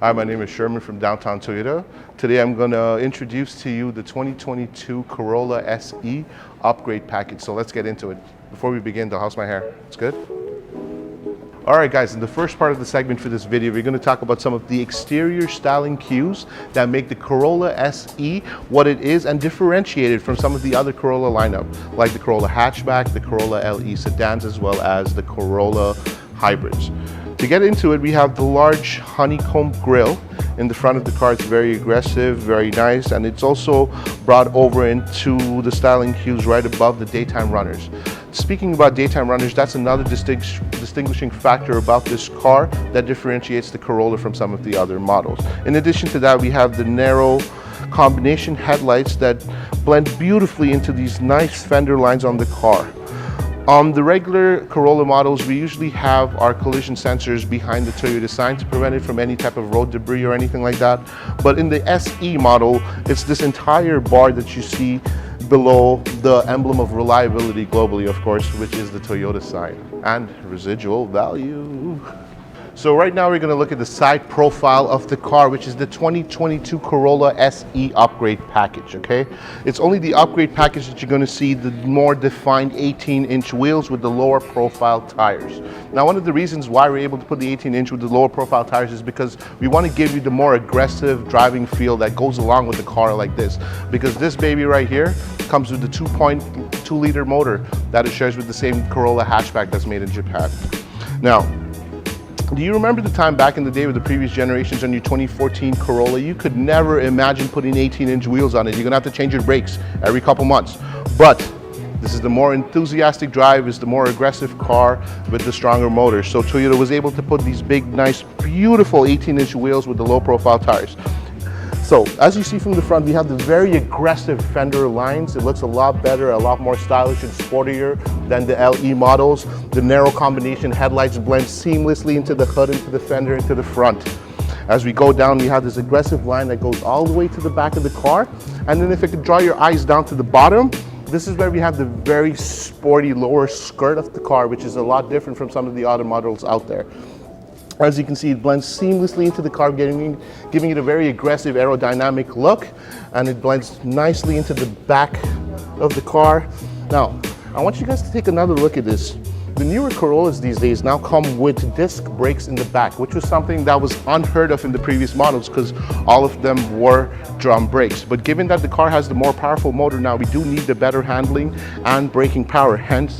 Hi, my name is Sherman from Downtown Toyota. Today I'm going to introduce to you the 2022 Corolla SE upgrade package. So let's get into it. Before we begin though, how's my hair? It's good? Alright guys, in the first part of the segment for this video, we're going to talk about some of the exterior styling cues that make the Corolla SE what it is and differentiate it from some of the other Corolla lineup, like the Corolla hatchback, the Corolla LE sedans, as well as the Corolla hybrids. To get into it, we have the large honeycomb grille in the front of the car. It's very aggressive, very nice, and it's also brought over into the styling cues right above the daytime runners. Speaking about daytime runners, that's another distinguishing factor about this car that differentiates the Corolla from some of the other models. In addition to that, we have the narrow combination headlights that blend beautifully into these nice fender lines on the car. On the regular Corolla models, we usually have our collision sensors behind the Toyota sign to prevent it from any type of road debris or anything like that. But in the SE model, it's this entire bar that you see below the emblem of reliability globally, of course, which is the Toyota sign and residual value. So right now we're going to look at the side profile of the car, which is the 2022 Corolla SE upgrade package, okay? It's only the upgrade package that you're going to see the more defined 18-inch wheels with the lower profile tires. Now, one of the reasons why we're able to put the 18-inch with the lower profile tires is because we want to give you the more aggressive driving feel that goes along with the car like this. Because this baby right here comes with the 2.2-liter motor that it shares with the same Corolla hatchback that's made in Japan. Now, do you remember the time back in the day with the previous generations on your 2014 Corolla? You could never imagine putting 18-inch wheels on it. You're gonna have to change your brakes every couple months. But this is the more enthusiastic drive, is the more aggressive car with the stronger motor. So Toyota was able to put these big, nice, beautiful 18-inch wheels with the low profile tires. So as you see from the front, we have the very aggressive fender lines. It looks a lot better, a lot more stylish and sportier than the LE models. The narrow combination headlights blend seamlessly into the hood, into the fender, into the front. As we go down, we have this aggressive line that goes all the way to the back of the car. And then if you could draw your eyes down to the bottom, this is where we have the very sporty lower skirt of the car, which is a lot different from some of the other models out there. As you can see, it blends seamlessly into the car, giving it a very aggressive aerodynamic look, and it blends nicely into the back of the car. Now, I want you guys to take another look at this. The newer Corollas these days now come with disc brakes in the back, which was something that was unheard of in the previous models because all of them were drum brakes. But given that the car has the more powerful motor now, we do need the better handling and braking power, hence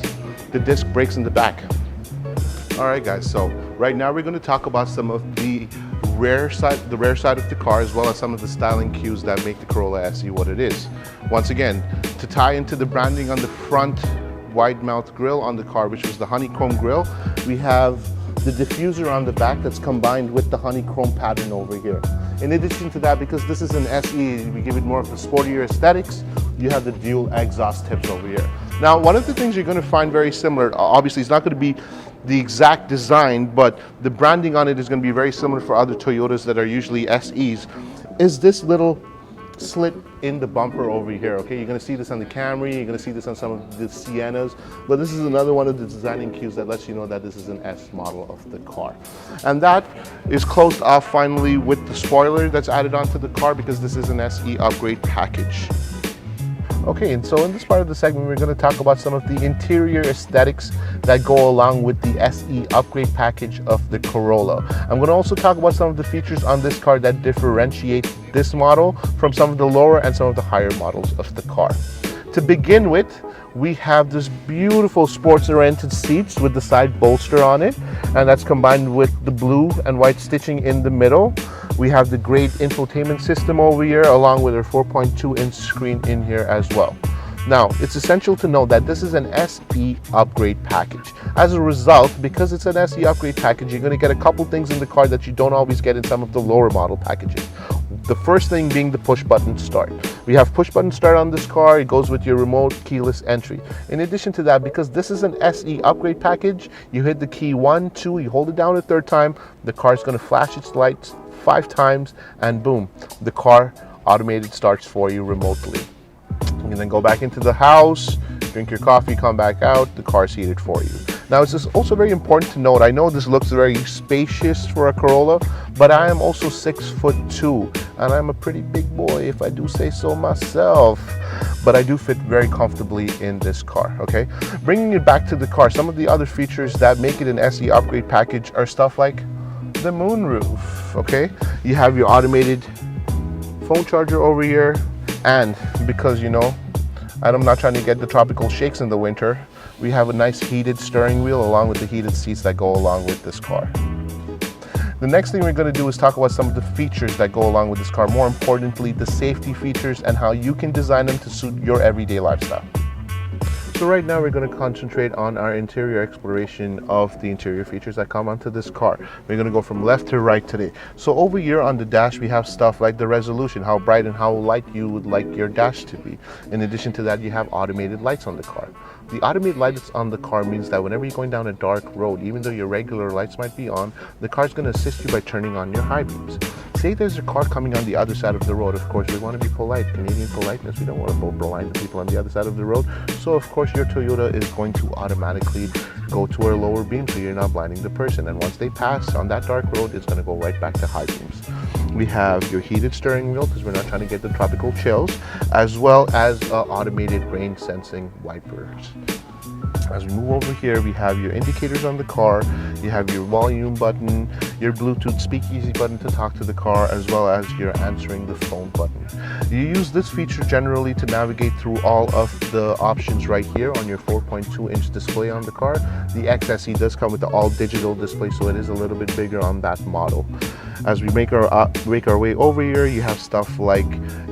the disc brakes in the back. All right guys, so right now we're going to talk about some of the rear side of the car, as well as some of the styling cues that make the Corolla SE what it is. Once again, to tie into the branding on the front wide mouth grille on the car, which was the honeycomb grille, we have the diffuser on the back that's combined with the honeycomb pattern over here. In addition to that, because this is an SE, we give it more of the sportier aesthetics, you have the dual exhaust tips over here. Now, one of the things you're going to find very similar, obviously it's not going to be the exact design, but the branding on it is going to be very similar for other Toyotas that are usually SEs, is this little slit in the bumper over here, okay? You're going to see this on the Camry, you're going to see this on some of the Siennas, but this is another one of the designing cues that lets you know that this is an S model of the car. And that is closed off finally with the spoiler that's added onto the car because this is an SE upgrade package. Okay, and so in this part of the segment, we're going to talk about some of the interior aesthetics that go along with the SE upgrade package of the Corolla. I'm going to also talk about some of the features on this car that differentiate this model from some of the lower and some of the higher models of the car. To begin with, we have this beautiful sports-oriented seats with the side bolster on it, and that's combined with the blue and white stitching in the middle. We have the great infotainment system over here, along with our 4.2-inch screen in here as well. Now, it's essential to know that this is an SE upgrade package. As a result, because it's an SE upgrade package, you're going to get a couple things in the car that you don't always get in some of the lower model packages. The first thing being the push button start. We have push button start on this car. It goes with your remote keyless entry. In addition to that, because this is an SE upgrade package, you hit the key 1, 2, you hold it down a third time, the car is going to flash its lights 5 times, and boom, the car automated starts for you remotely. You can then go back into the house, drink your coffee, come back out, the car's heated for you. Now, it's just also very important to note, I know this looks very spacious for a Corolla, but I am also 6'2", and I'm a pretty big boy if I do say so myself. But I do fit very comfortably in this car, okay? Bringing it back to the car, some of the other features that make it an SE upgrade package are stuff like the moonroof, okay? You have your automated phone charger over here, and because, you know, I'm not trying to get the tropical shakes in the winter, we have a nice heated steering wheel along with the heated seats that go along with this car. The next thing we're going to do is talk about some of the features that go along with this car. More importantly, the safety features and how you can design them to suit your everyday lifestyle. So right now we're going to concentrate on our interior exploration of the interior features that come onto this car. We're going to go from left to right today. So over here on the dash we have stuff like the resolution, how bright and how light you would like your dash to be. In addition to that, you have automated lights on the car. The automated lights on the car means that whenever you're going down a dark road, even though your regular lights might be on, the car's going to assist you by turning on your high beams. Say there's a car coming on the other side of the road. Of course, we want to be polite. Canadian politeness. We don't want to go blind the people on the other side of the road. So, of course, your Toyota is going to automatically go to a lower beam so you're not blinding the person. And once they pass on that dark road, it's going to go right back to high beams. We have your heated steering wheel because we're not trying to get the tropical chills, as well as automated rain sensing wipers. As we move over here, we have your indicators on the car, you have your volume button, your Bluetooth speakeasy button to talk to the car, as well as your answering the phone button. You use this feature generally to navigate through all of the options right here on your 4.2-inch display on the car. The XSE does come with the all-digital display, so it is a little bit bigger on that model. As we make our way over here, you have stuff like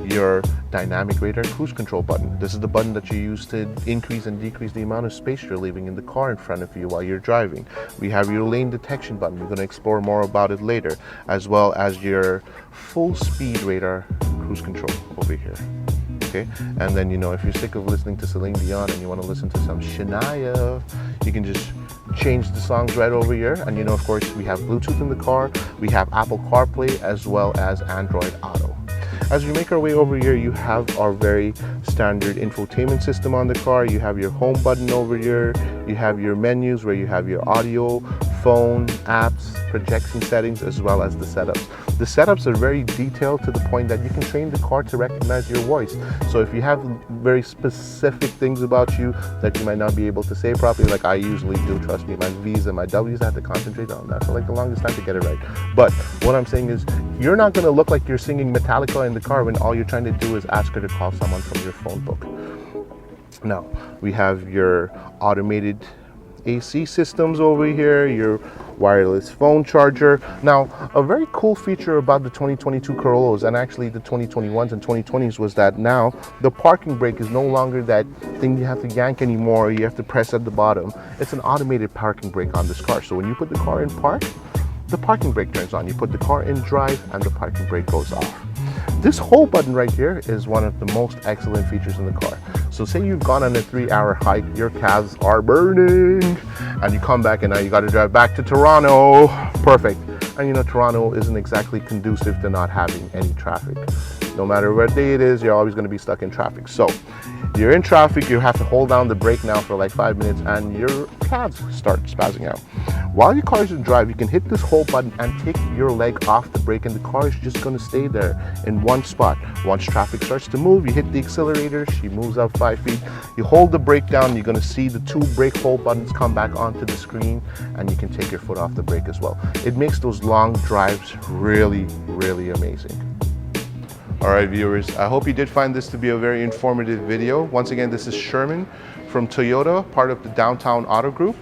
your dynamic radar cruise control button. This is the button that you use to increase and decrease the amount of space you're leaving in the car in front of you while you're driving. We have your lane detection button. We're going to explore more about it later, as well as your full speed radar cruise control over here. Okay, and then, you know, if you're sick of listening to Celine Dion and you want to listen to some Shania, you can just change the songs right over here. And, you know, of course, we have Bluetooth in the car, we have Apple CarPlay, as well as Android Auto. As we make our way over here, you have our very standard infotainment system on the car. You have your home button over here. You have your menus where you have your audio, phone, apps, projection settings, as well as the setups. The setups are very detailed to the point that you can train the car to recognize your voice. So if you have very specific things about you that you might not be able to say properly, like I usually do, trust me, my V's and my W's, I have to concentrate on that for like the longest time to get it right. But what I'm saying is, you're not going to look like you're singing Metallica in the car when all you're trying to do is ask her to call someone from your phone book. Now, we have your automated AC systems over here, your wireless phone charger. Now, a very cool feature about the 2022 Corollas, and actually the 2021s and 2020s, was that now the parking brake is no longer that thing you have to yank anymore, or you have to press at the bottom. It's an automated parking brake on this car. So when you put the car in park, the parking brake turns on. You put the car in drive and the parking brake goes off. This whole button right here is one of the most excellent features in the car. So say you've gone on a 3-hour hike, your calves are burning, and you come back and now you got to drive back to Toronto. Perfect. And you know, Toronto isn't exactly conducive to not having any traffic. No matter what day it is, you're always going to be stuck in traffic. So you're in traffic, you have to hold down the brake now for like 5 minutes and your calves start spazzing out. While your car is in drive, you can hit this whole button and take your leg off the brake, and the car is just going to stay there in one spot. Once traffic starts to move, you hit the accelerator, she moves up 5 feet. You hold the brake down, you're going to see the 2 brake hold buttons come back onto the screen, and you can take your foot off the brake as well. It makes those long drives really, really amazing. All right, viewers, I hope you did find this to be a very informative video. Once again, this is Sherman from Toyota, part of the Downtown Auto Group.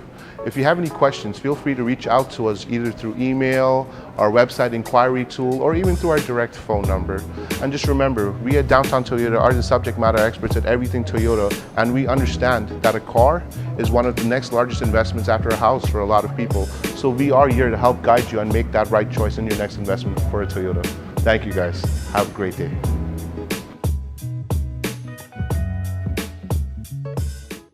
If you have any questions, feel free to reach out to us either through email, our website inquiry tool, or even through our direct phone number. And just remember, we at Downtown Toyota are the subject matter experts at everything Toyota, and we understand that a car is one of the next largest investments after a house for a lot of people. So we are here to help guide you and make that right choice in your next investment for a Toyota. Thank you guys. Have a great day.